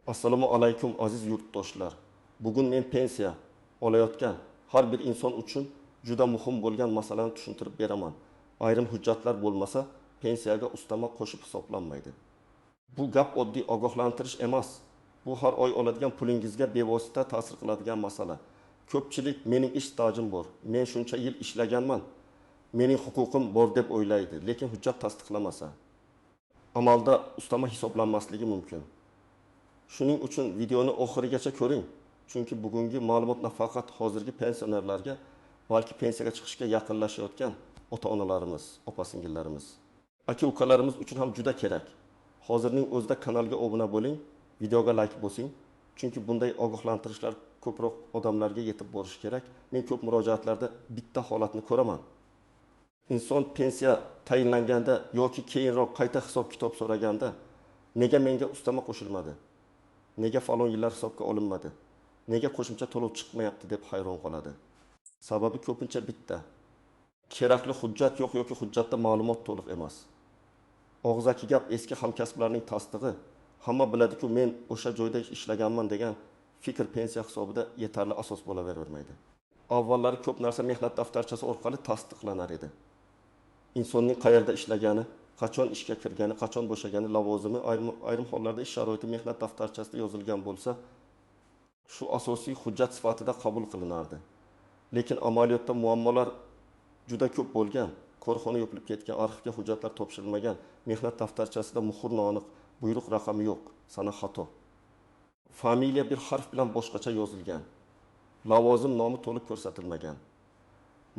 Assalomu alaykum aziz yurtdoshlar. Bugun men pensiya olayotgan har bir inson uchun juda muhim bo'lgan masalani tushuntirib beraman. Ayrim hujjatlar bo'lmasa, pensiyaga ustama qo'shib hisoblanmaydi. Bu gap oddiy ogohlantirish emas. Bu har oy oladigan pulingizga bevosita ta'sir qiladigan masala. Ko'pchilik mening ish stajim bor, men shuncha yil ishlaganman, mening huquqim bor deb o'ylaydi, lekin hujjat tasdiqlamasa, amalda ustama hisoblanmasligi mumkin. Shuning uchun videoni oxirigacha ko'ring. Chunki bugungi ma'lumot nafaqat hozirgi pensionerlarga, balki pensiyaga chiqishga yaqinlashayotgan ota-onalarimiz, opa-singillarimiz, aka-ukalarimiz uchun ham juda kerak. Hozirning o'zida kanalga obuna bo'ling, videoga like bosing. Chunki bunday ogohlantirishlar ko'proq odamlarga yetib borishi kerak. Men ko'p murojaatlarda bitta holatni ko'raman. Inson pensiya tayinlanganda yoki keyinroq qayta hisob-kitob so'raganda, nega menga ustama qo'shilmadi? Nega falon yillar hisobga olinmadi? Nega qo'shimcha to'lov chiqmayapti deb hayron qoladi. Sababi ko'pincha bitta. Kerakli hujjat yo'q yoki hujjatda ma'lumot to'liq emas. Og'zaki gap eski hamkasblarning tasdig'i. Hamma biladi-ku men o'sha joyda ishlaganman degan fikr pensiya hisobida yetarli asos bo'lavermaydi. Avvallari ko'p narsa mehnat daftarchasi orqali tasdiqlanar edi. Insonning qayerda ishlagani, qachon ishga kirgani, qachon bo'shagani, lavozimi, ayrim hollarda ish sharoiti mehnat daftarchasida yozilgan bo'lsa, shu asosiy hujjat sifatida qabul qilinardi. Lekin amaliyotda muammolar juda ko'p bo'lgan, korxona yopilib ketgan, arxivga hujjatlar topshirilmagan, mehnat daftarchasida muhr noaniq, buyruq raqami yo'q, sana xato. Familiya bir harf bilan boshqacha yozilgan. Lavozim nomi to'liq ko'rsatilmagan.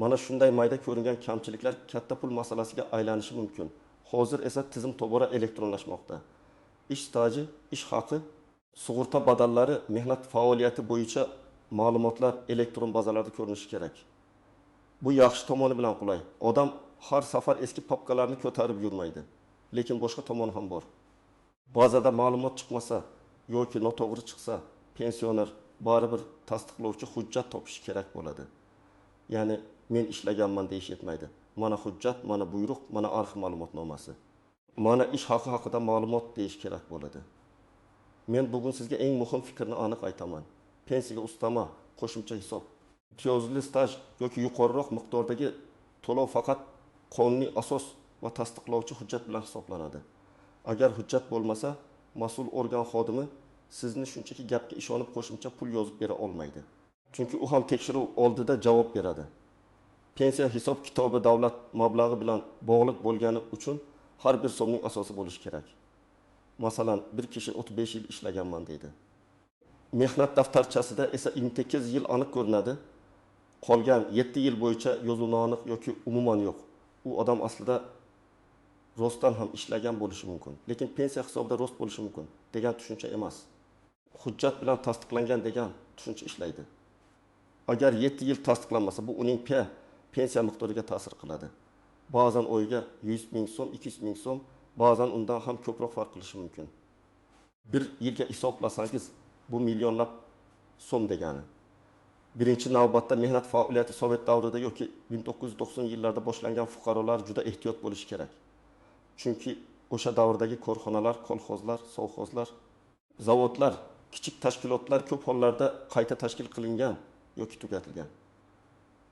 Mana shunday mayda ko'ringan kamchiliklar katta pul masalasiga aylanishi mumkin. Hozir esa tizim tobora elektronlashmoqda. Ish staji, ish haqi, sug'urta badallari, mehnat faoliyati bo'yicha ma'lumotlar elektron bazalarda ko'rinishi kerak. Bu yaxshi tomoni bilan qulay. Odam har safar eski papkalarni ko'tarib yurmaydi. Lekin boshqa tomoni ham bor. Bazada ma'lumot chiqmasa yoki noto'g'ri chiqsa, pensioner baribir tasdiqlovchi hujjat topishi kerak bo'ladi. Ya'ni men ishlaganman deyish yetmaydi. Mana hujjat, mana buyruq, mana arxiv ma'lumotnomasi. Mana ish haqi haqida ma'lumot deyish kerak bo'ladi. Men bugun sizga eng muhim fikrni aniq aytaman. Pensiyaga ustama, qo'shimcha hisob, imtiyozli staj yoki yuqoriroq miqdordagi to'lov faqat qonuniy asos va tasdiqlovchi hujjat bilan hisoblanadi. Agar hujjat bo'lmasa, mas'ul organ xodimi sizni shunchaki gapga ishonib qo'shimcha pul yozib bera olmaydi. Chunki u ham tekshiruv oldida javob beradi. Pensiya hisob kitobi davlat mablag'i bilan bog'liq bo'lgani uchun har bir so'mning asosi bo'lishi kerak. Masalan, bir kishi 35 yil ishlaganman deydi. Mehnat daftarchasida esa 28 yil aniq ko'rinadi. Qolgan 7 yil bo'yicha yozuv aniq yoki umuman yo'q. U odam aslida rostdan ham ishlagan bo'lishi mumkin, lekin pensiya hisobida rost bo'lishi mumkin degan tushuncha emas. Hujjat bilan tasdiqlangan degan tushuncha ishlaydi. Agar 7 yil tasdiqlanmasa, bu uning pensiya miqdoriga ta'sir qiladi. Ba'zan oyga 100 ming so'm, 200 ming so'm, ba'zan undan ham ko'proq farq qilishi mumkin. Bir yilga hisoblasangiz, bu millionlab so'm degani. Birinchi navbatda mehnat faoliyati Sovet davrida yoki 1990 yillarda boshlangan fuqarolar juda ehtiyot bo'lishi kerak. Chunki o'sha davrdagi korxonalar, kolxozlar, sovxozlar, zavodlar, kichik tashkilotlar ko'p hollarda qayta tashkil qilingan yoki tugatilgan.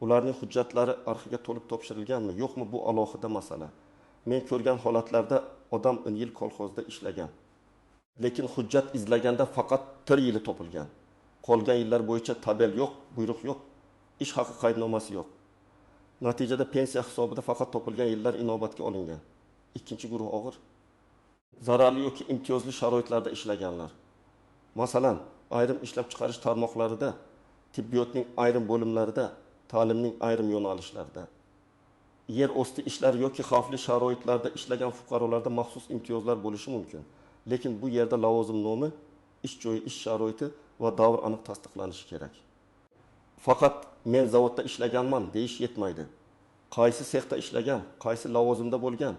Ularning hujjatlari arxivga to'liq topshirilganmi, yo'qmi, bu alohida masala. Men ko'rgan holatlarda odam 10 yil kolxozda ishlagan. Lekin hujjat izlaganda faqat 1 yili topilgan. Qolgan yillar bo'yicha tabel yo'q, buyruq yo'q, ish haqi qaydnomasi yo'q. Natijada pensiya hisobida faqat topilgan yillar inobatga olingan. Ikkinchi guruh og'ir, zararli yoki imtiyozli sharoitlarda ishlaganlar. Masalan, ayrim ishlab chiqarish tarmoqlarida, tibbiyotning ayrim bo'limlarida, ta'limning ayrim yo'nalishlarida, yer osti ishlar yoki xavfli sharoitlarda ishlagan fuqarolarda maxsus imtiyozlar bo'lishi mumkin. Lekin bu yerda lavozim nomi, ish joyi, ish sharoiti va davr aniq tasdiqlanishi kerak. Faqat men zavodda ishlaganman deyish yetmaydi. Qaysi sexda ishlagan, qaysi lavozimda bo'lgan,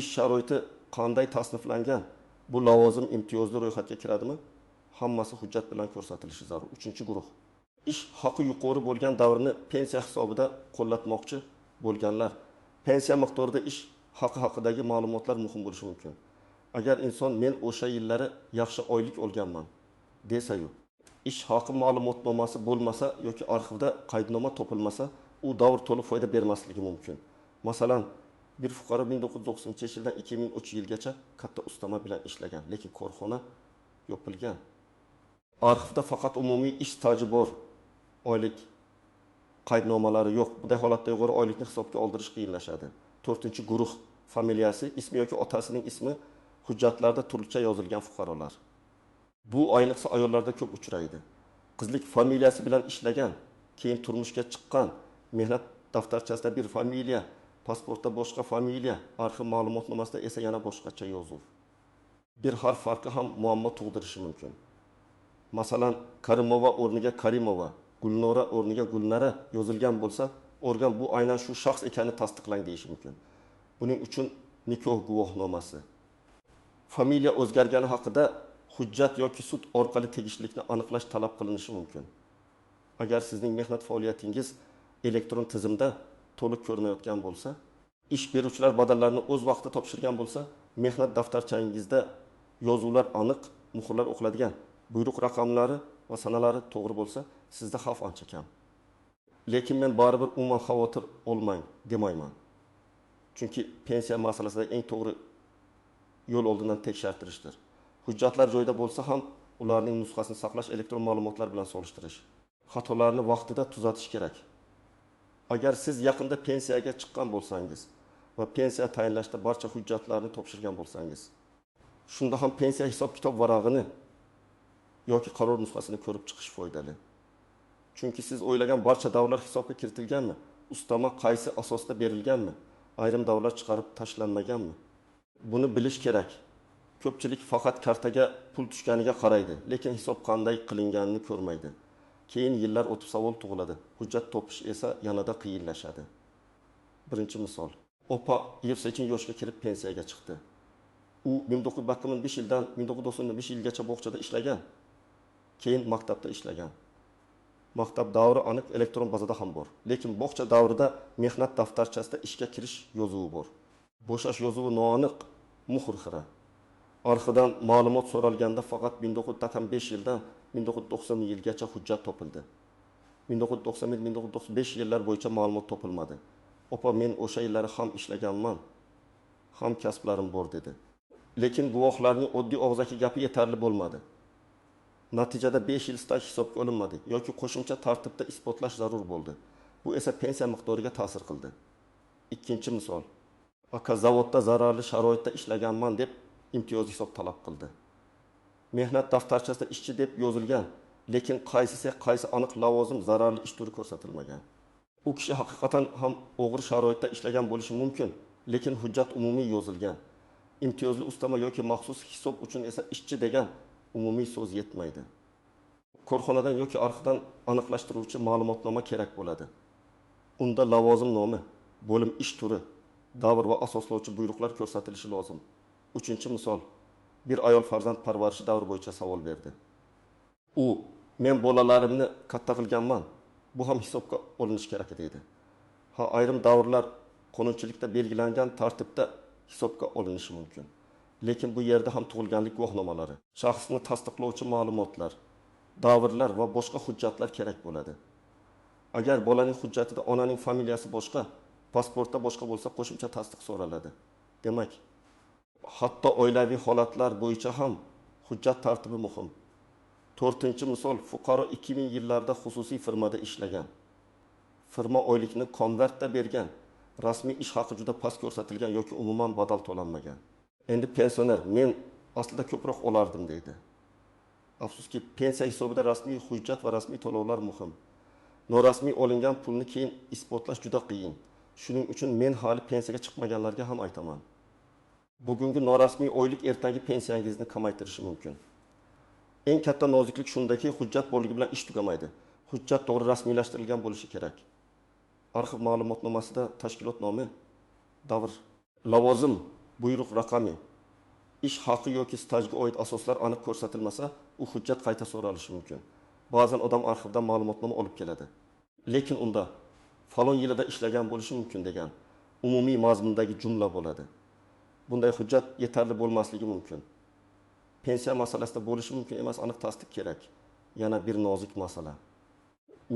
ish sharoiti qanday tasniflangan, bu lavozim imtiyozli ro'yxatga kiradimi? Hammasi hujjat bilan ko'rsatilishi zarur. 3-guruh. Ish haqi yuqori bo'lgan davrni pensiya hisobida qo'llatmoqchi bo'lganlar. Pensiya miqdorida ish haqi haqidagi ma'lumotlar muhim bo'lishi mumkin. Agar inson men o'sha yillari yaxshi oylik olganman desa-yu, ish haqi ma'lumotnomasi bo'lmasa yoki arxivda qaydnoma topilmasa, u davr to'liq foyda bermasligi mumkin. Masalan, bir fuqaro 1990-yildan 2003-yilgacha katta ustama bilan ishlagan, lekin korxona yopilgan. Arxivda faqat umumiy ish staji bor, oylik qaydnomalari yo'q. Bunday holatda yuqori oylikni hisobga oldirish qiyinlashadi. 4-guruh familiyasi, ismi yoki otasining ismi hujjatlarda turlicha yozilgan fuqarolar. Bu ayniqsa ayollarda ko'p uchraydi. Qizlik familiyasi bilan ishlagan, keyin turmushga chiqqan, mehnat daftarchasida bir familiya, pasportda boshqa familiya, arxiv ma'lumotnomasida esa yana boshqacha yozuv. Bir harf farqi ham muammo tug'dirishi mumkin. Masalan, Karimova o'rniga Karimova, Gulnora o'rniga Gulnara yozilgan bo'lsa, organ bu aynan shu shaxs ekanini tasdiqlang deyishi mumkin. Buning uchun nikoh guvohnomasi. Familiya o'zgargani haqida hujjat yoki sud orqali tegishlilikni aniqlash talab qilinishi mumkin. Agar sizning mehnat faoliyatingiz elektron tizimda to'liq ko'rinayotgan bo'lsa, ish beruvchilar badallarni o'z vaqtida topshirgan bo'lsa, mehnat daftarchangizda yozuvlar aniq, muhrlar o'qiladigan, buyruq raqamlari va sanalari to'g'ri bo'lsa, sizda xavf ancha kam. Lekin men baribir umuman xavotir olmang demayman. Chunki pensiya masalasida eng to'g'ri yo'l oldindan tekshirtirishdir. Hujjatlar joyida bo'lsa ham ularning nusxasini saqlash, elektron ma'lumotlar bilan solishtirish. Xatolarni vaqtida tuzatish kerak. Agar siz yaqinda pensiyaga chiqqan bo'lsangiz va pensiya tayinlashda barcha hujjatlarni topshirgan bo'lsangiz, shunda ham pensiya hisob-kitob varag'ini yoki qaror nusxasini ko'rib chiqish foydali. Chunki siz o'ylagan barcha davrlar hisobga kiritilganmi? Ustama qaysi asosda berilganmi? Ayrim davrlar chiqarib tashlanmaganmi? Buni bilish kerak. Ko'pchilik faqat kartaga pul tushganiga qaraydi, lekin hisob qanday qilinganini ko'rmaydi. Keyin yillar o'tib savol tug'iladi. Hujjat topish esa yanada qiyinlashadi. Birinchi misol. Opa 28 yoshga kirib pensiyaga chiqdi. U 1995 yildan 1995 yilgacha bog'chada ishlagan. Keyin maktabda ishlagan. Maktab davri aniq elektron bazada ham bor. Lekin bog'cha davrida mehnat daftarchasida ishga kirish yozuvi bor. Bo'shash yozuvi noaniq, muhr xira. Arxidan ma'lumot so'ralganda faqat 1995 yildan 1990 yilgacha hujjat topildi. 1990-1995 yillar bo'yicha ma'lumot topilmadi. Opa men o'sha yillari ham ishlaganman, ham kasblarim bor dedi. Lekin guvohlarning oddiy og'zaki gapi yetarli bo'lmadi. Natijada 5 yil staj hisobga olinmadi yoki qo'shimcha tartibda isbotlash zarur bo'ldi. Bu esa pensiya miqdoriga ta'sir qildi. Ikkinchi misol. Aka zavodda zararli sharoitda ishlaganman deb imtiyoz hisob talab qildi. Mehnat daftarchasida ishchi deb yozilgan, lekin qaysi aniq lavozim, zararli ish turi ko'rsatilmagan. U kishi haqiqatan ham o'g'ir sharoitda ishlagan bo'lishi mumkin, lekin hujjat umumiy yozilgan. Imtiyozli ustama yoki maxsus hisob uchun esa ishchi degan umumiy so'z yetmaydi. Korxonadan yoki arxivdan aniqlashtiruvchi ma'lumotnoma kerak bo'ladi. Unda lavozim nomi, bo'lim ish turi, davr va asoslovchi buyruqlar ko'rsatilishi lozim. Uchinchi misol. Bir ayol farzand parvarishi davri bo'yicha savol berdi. U, men bolalarimni katta qilganman. Bu ham hisobga olinishi kerak deydi. Ayrim davrlar qonunchilikda belgilangan tartibda hisobga olinishi mumkin. Lekin bu yerda ham tug'ilganlik guvohnomalari, shaxsni tasdiqlovchi ma'lumotlar, davrlar va boshqa hujjatlar kerak bo'ladi. Agar bolaning hujjatida onaning familiyasi boshqa, pasportda boshqa bo'lsa qo'shimcha tasdiq so'raladi. Demak, hatto oilaviy holatlar bo'yicha ham hujjat tartibi muhim. 4-misol, fuqaro 2000 yillarda xususiy firmada ishlagan. Firma oylikni konvertda bergan, rasmiy ish haqi juda past ko'rsatilgan yoki umuman badal to'lanmagan. Endi pensioner, men aslida ko'proq olardim deydi. Afsuski, pensiya hisobida rasmiy hujjat va rasmiy to'lovlar muhim. Norasmiy olingan pulni keyin isbotlash juda qiyin. Shuning uchun men hali pensiyaga chiqmaganlarga ham aytaman. Bugungi norasmiy oylik ertangi pensiyangizni kamaytirishi mumkin. Eng katta noziklik shundaki, hujjat borligi bilan ish tugamaydi. Hujjat to'g'ri rasmiylashtirilgan bo'lishi kerak. Arxiv ma'lumotnomasida tashkilot nomi, davr, lavozim, buyruq raqami, ish haqi yoki stajga oid asoslar aniq ko'rsatilmasa, u hujjat qayta so'ralishi mumkin. Ba'zan odam arxivdan ma'lumotnoma olib keladi. Lekin unda falon yilida ishlagan bo'lishi mumkin degan umumiy mazmundagi jumla bo'ladi. bunday hujjat yetarli bo'lmasligi mumkin. Pensiya masalasida bo'lishi mumkin emas, aniq tasdiq kerak. Yana bir nozik masala.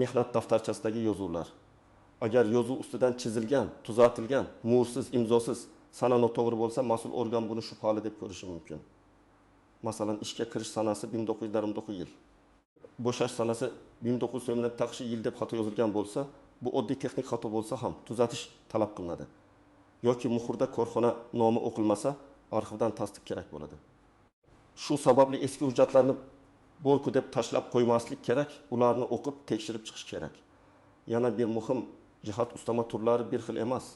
Mehnat daftarchasidagi yozuvlar. Agar yozuv ustidan chizilgan, tuzatilgan, muhrsiz, imzosiz, sana noto'g'ri bo'lsa, mas'ul organ buni shubhali deb ko'rishi mumkin. Masalan, ishga kirish sanasi 1929 yil. Bo'shash sanasi 1980 yil deb xato yozilgan bo'lsa, bu oddiy texnik xato bo'lsa ham tuzatish talab qilinadi. Yoki muhrda korxona nomi o'qilmasa, arxivdan tasdiq kerak bo'ladi. Shu sababli eski hujjatlarni bo'lku deb tashlab qo'ymaslik kerak, ularni o'qib, tekshirib chiqish kerak. Yana bir muhim jihat, ustama turlari bir xil emas.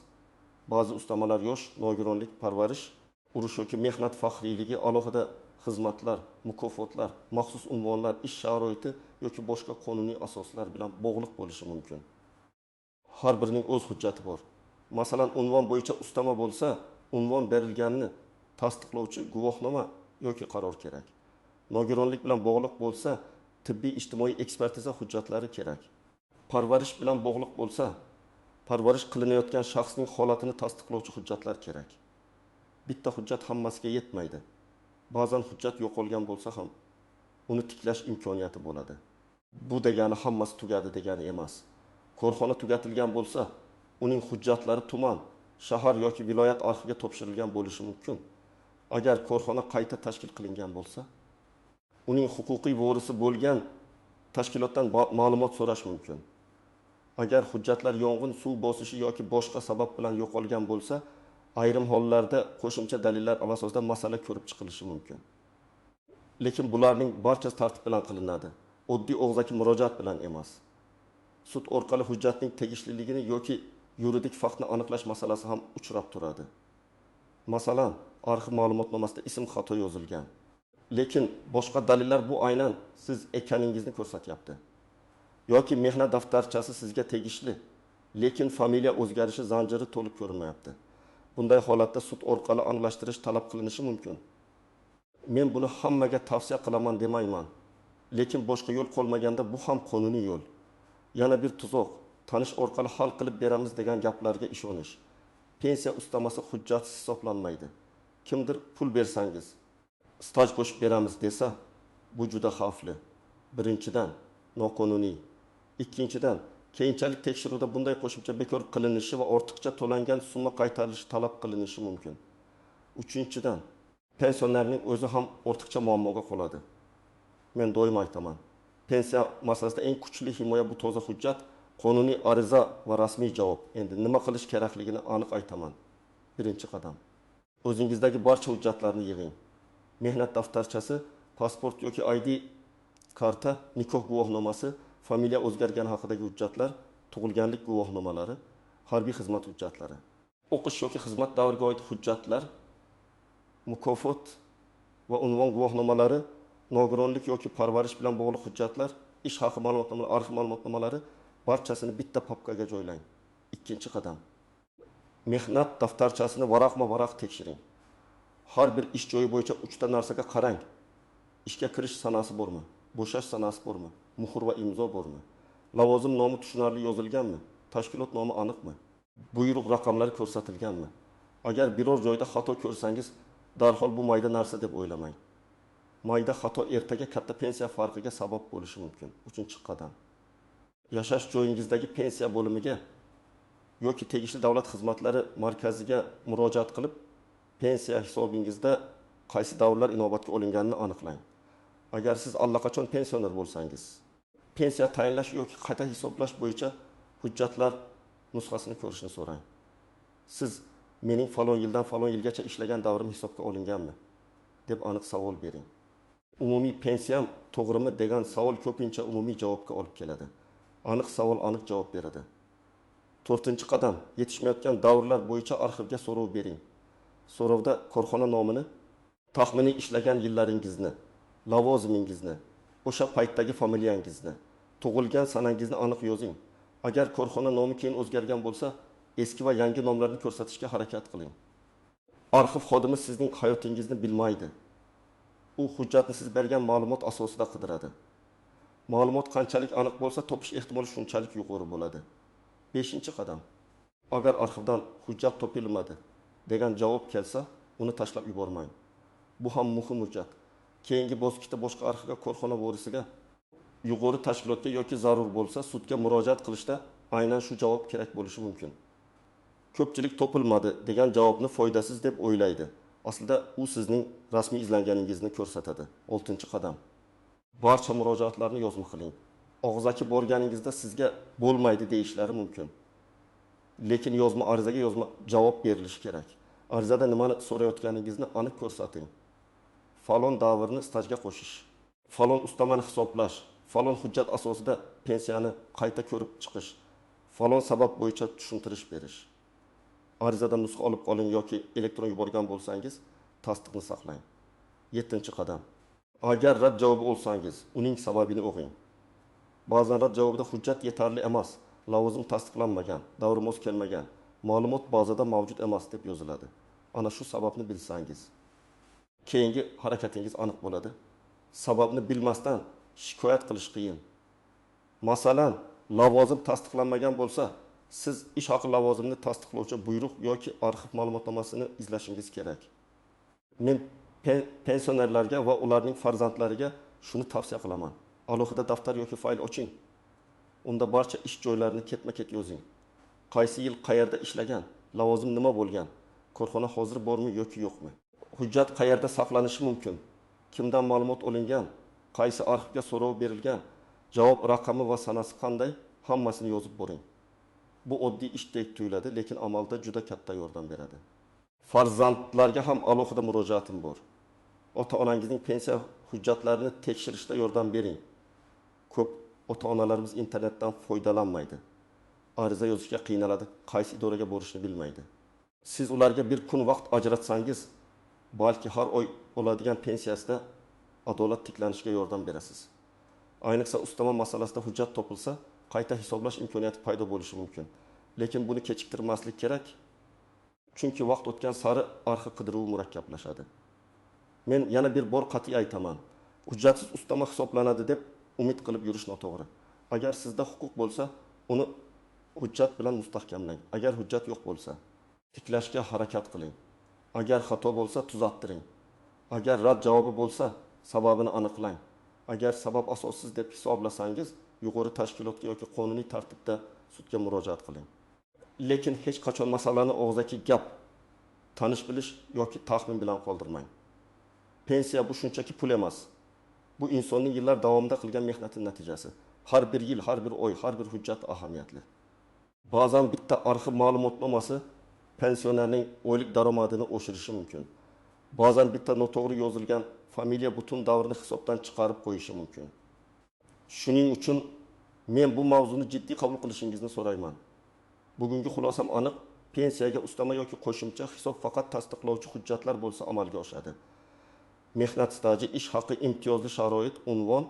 Ba'zi ustamalar yosh, nogironlik, parvarish, urush yoki mehnat faxriyligi, alohida xizmatlar, mukofotlar, maxsus unvonlar, ish sharoiti yoki boshqa qonuniy asoslar bilan bog'liq bo'lishi mumkin. Har birining o'z hujjati bor. Masalan, unvon bo'yicha ustama bo'lsa, unvon berilganini tasdiqlovchi guvohnoma yoki qaror kerak. Nogironlik bilan bog'liq bo'lsa, tibbiy ijtimoiy ekspertiza hujjatlari kerak. Parvarish bilan bog'liq bo'lsa, parvarish qilinayotgan shaxsning holatini tasdiqlovchi hujjatlar kerak. Bitta hujjat hammasiga yetmaydi. Ba'zan hujjat yo'qolgan bo'lsa ham uni tiklash imkoniyati bo'ladi. Bu degani hammasi tugadi degani emas. Korxona tugatilgan bo'lsa, uning hujjatlari tuman, shahar yoki viloyat arxiviga topshirilgan bo'lishi mumkin. Agar korxona qayta tashkil qilingan bo'lsa, uning huquqiy vorisi bo'lgan tashkilotdan ma'lumot so'rash mumkin. Agar hujjatlar yong'in, suv bosishi yoki boshqa sabab bilan yo'qolgan bo'lsa, ayrim hollarda qo'shimcha dalillar asosida masala ko'rib chiqilishi mumkin. Lekin bularning barchasi tartib bilan qilinadi. Oddiy og'zaki murojaat bilan emas. Sud orqali hujjatning tegishliligini yoki yuridik faktni aniqlash masalasi ham uchrab turadi. Masalan, arxiv ma'lumotnomasida ism xato yozilgan. Lekin boshqa dalillar bu aynan siz ekaningizni ko'rsatyapti. Yoki mehnat daftarchasi sizga tegishli, lekin familiya o'zgarishi zanjiri to'liq ko'rinmayapti. Bunday holatda sud orqali aniqlashtirish talab qilinishi mumkin. Men buni hammaga tavsiya qilaman demayman. Lekin boshqa yo'l qolmaganda bu ham qonuniy yo'l. Yana bir tuzoq, tanish orqali hal qilib beramiz degan gaplarga ishonish. Pensiya ustamasi hujjatsiz hisoblanmaydi. Kimdir pul bersangiz, staj qo'shib beramiz desa, bu juda xavfli. Birinchidan, noqonuniy. Ikkinchidan, keyinchalik tekshiruvda bunday qo'shimcha bekor qilinishi va ortiqcha to'langan summa qaytarilishi talab qilinishi mumkin. Uchinchidan, pensionerning o'zi ham ortiqcha muammoga qoladi. Men doim aytaman, pensiya masalasida eng kuchli himoya bu toza hujjat, qonuniy ariza va rasmiy javob. Endi nima qilish kerakligini aniq aytaman. Birinchi qadam. O'zingizdagi barcha hujjatlarni yig'ing. Mehnat daftarchasi, pasport yoki ID karta, nikoh guvohnomasi, familiya o'zgargani haqidagi hujjatlar, tug'ilganlik guvohnomalari, harbiy xizmat hujjatlari, o'qish yoki xizmat davriga oid hujjatlar, mukofot va unvon guvohnomalari, nogironlik yoki parvarish bilan bog'liq hujjatlar, ish haqi ma'lumotnomalari, arxiv ma'lumotnomalari barchasini bitta papkaga joylang. Ikkinchi qadam. Mehnat daftarchasini varaqma-varaq tekshiring. Har bir ish joyi bo'yicha 3 ta narsaga qarang. Ishga kirish sanasi bormi? Bo'shash sanasi bormi? Muhr va imzo bormi? Lavozim nomi tushunarli yozilganmi? Tashkilot nomi aniqmi? Buyruq raqamlari ko'rsatilganmi? Agar biror joyda xato ko'rsangiz, darhol bu mayda narsa deb o'ylamang. Mayda xato ertaga katta pensiya farqiga sabab bo'lishi mumkin. 3-qadam. Yashash joyingizdagi pensiya bo'limiga yoki tegishli davlat xizmatlari markaziga murojaat qilib, pensiya hisobingizda qaysi davrlar inobatga olinganini aniqlang. Agar siz allaqachon pensioner bo'lsangiz, pensiya tayinlash yoki qayta hisoblash bo'yicha hujjatlar nusxasini ko'rishni so'rang. Siz mening falon yildan falon yilgacha ishlagan davrim hisobga olinganmi deb aniq savol bering. Umumiy pensiyam to'g'rimi degan savol ko'pincha umumiy javobga olib keladi. Aniq savol aniq javob beradi. 4-qadam, yetishmayotgan davrlar bo'yicha arxivga so'rov bering. So'rovda korxona nomini, taxminiy ishlagan yillaringizni, lavozimingizni, o'sha paytdagi familiyangizni, tug'ilgan sanangizni aniq yozing. Agar korxona nomi keyin o'zgargan bo'lsa, eski va yangi nomlarni ko'rsatishga harakat qiling. Arxiv xodimi sizning hayotingizni bilmaydi. U hujjatni siz bergan ma'lumot asosida qidiradi. Ma'lumot qanchalik aniq bo'lsa, topish ehtimoli shunchalik yuqori bo'ladi. 5-qadam. Agar arxivdan hujjat topilmadi degan javob kelsa, uni tashlab yubormang. Bu ham muhim hujjat. Keyingi bosqichda boshqa arxivga, korxona vorisiga, yuqori tashkilotga yoki zarur bo'lsa sudga murojaat qilishda aynan shu javob kerak bo'lishi mumkin. Ko'pchilik topilmadi degan javobni foydasiz deb o'ylaydi. Aslida u sizning rasmiy izlanganingizni ko'rsatadi. 6-qadam. Barcha murojaatlarni yozma qiling. Og'zaki borganingizda sizga bo'lmaydi deyishlari mumkin. Lekin yozma arizaga yozma javob berilishi kerak. Arizada nimani so'rayotganingizni aniq ko'rsating. Falon davrni stajga qo'shish, falon ustamani hisoblash, falon hujjat asosida pensiyani qayta ko'rib chiqish, falon sabab bo'yicha tushuntirish berish. Arizadan nusxa olib qoling yoki elektron yuborgan bo'lsangiz, tasdiqni saqlang. 7-qadam. Agar rad javobi olsangiz, uning sababini o'qing. Ba'zan rad javobida hujjat yetarli emas, lavozim tasdiqlanmagan, davri mos kelmagan, ma'lumot bazada mavjud emas deb yoziladi. Ana shu sababni bilsangiz, keyingi harakatingiz aniq bo'ladi. Sababni bilmasdan shikoyat qilish qiyin. Masalan, lavozim tasdiqlanmagan bo'lsa, siz ish haqi lavozimni tasdiqlovchi buyruq yoki arxiv ma'lumotnomasini izlashingiz kerak. Men pensionerlarga va ularning farzandlariga shuni tavsiya qilaman. Alohida daftar yoki fayl oching. Unda barcha ish joylarini ketma-ket yozing. Qaysi yil qayerda ishlagan, lavozim nima bo'lgan, korxona hozir bormi yoki yo'qmi? Hujjat qayerda saqlanishi mumkin? Kimdan ma'lumot olingan? Qaysi arxivga so'rov berilgan? Javob raqami va sanasi qanday? Hammasini yozib boring. Bu oddiy ishdek tuyuladi, lekin amalda juda katta yordam beradi. Farzandlarga ham alohida murojaatim bor. Ota-onangizning pensiya hujjatlarini tekshirishda yordam bering. Ko'p ota-onalarimiz internetdan foydalanmaydi. Ariza yozishga qiynaladi, qaysi idoraga borishni bilmaydi. Siz ularga bir kun vaqt ajratsangiz, balki har oy oladigan pensiyasida adolat tiklanishiga yordam berasiz. Ayniqsa ustama masalasida hujjat topilsa, qayta hisoblash imkoniyati paydo bo'lishi mumkin. Lekin buni kechiktirmaslik kerak. Chunki vaqt o'tgan sari arxiv qidiruvi murakkablashadi. Men yana bir bor qat'iy aytaman. Hujjatsiz ustama hisoblanadi deb umid qilib yurish noto'g'ri. Agar sizda huquq bo'lsa, uni hujjat bilan mustahkamlang. Agar hujjat yo'q bo'lsa, tiklashga harakat qiling. Agar xato bo'lsa, tuzattiring. Agar rad javobi bo'lsa, sababini aniqlang. Agar sabab asossiz deb hisoblasangiz, yuqori tashkilotga yoki qonuniy tartibda sudga murojaat qiling. Lekin hech qachon masalani og'zaki gap, tanish bilish yoki taxmin bilan qoldirmang. Pensiya bu shunchaki pul emas. Bu insonning yillar davomida qilgan mehnatining natijasi. Har bir yil, har bir oy, har bir hujjat ahamiyatli. Ba'zan bitta arxiv ma'lumotnomasi pensionerning oylik daromadini oshirishi mumkin. Ba'zan bitta noto'g'ri yozilgan familiya butun davrni hisobdan chiqarib qo'yishi mumkin. Shuning uchun men bu mavzuni jiddiy qabul qilishingizni so'rayman. Bugungi xulosam aniq, pensiyaga ustama yoki qo'shimcha hisob faqat tasdiqlovchi hujjatlar bo'lsa amalga oshadi. Mehnat staji, ish haqi, imtiyozli sharoit, unvon,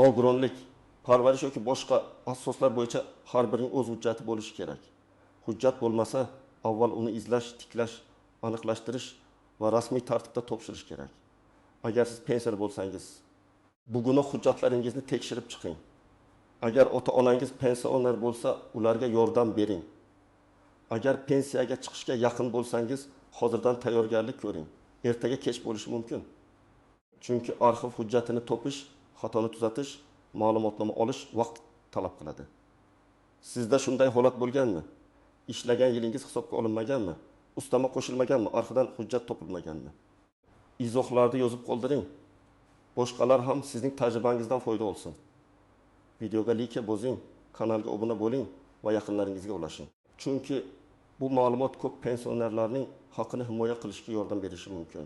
nogironlik, parvarish yoki boshqa asoslar bo'yicha har birining o'z hujjati bo'lishi kerak. Hujjat bo'lmasa, avval uni izlash, tiklash, aniqlashtirish va rasmiy tartibda topshirish kerak. Agar siz pensioner bo'lsangiz, bugungi hujjatlaringizni tekshirib chiqing. Agar ota-onangiz pensioner bo'lsa, ularga yordam bering. Agar pensiyaga chiqishga yaqin bo'lsangiz, hozirdan tayyorgarlik ko'ring. Ertaga kech bo'lishi mumkin. Chunki arxiv hujjatini topish, xatoni tuzatish, ma'lumotnoma olish vaqt talab qiladi. Sizda shunday holat bo'lganmi? Ishlagan yilingiz hisobga olinmaganmi? Ustama qo'shilmaganmi? Arxivdan hujjat topilmaganmi? Izohlarni yozib qoldiring. Boshqalar ham sizning tajribangizdan foyda olsin. Videoga like bosing, kanalga obuna bo'ling va yaqinlaringizga ulashing. Chunki bu ma'lumot ko'p pensionerlarning haqqini himoya qilishga yordam berishi mumkin.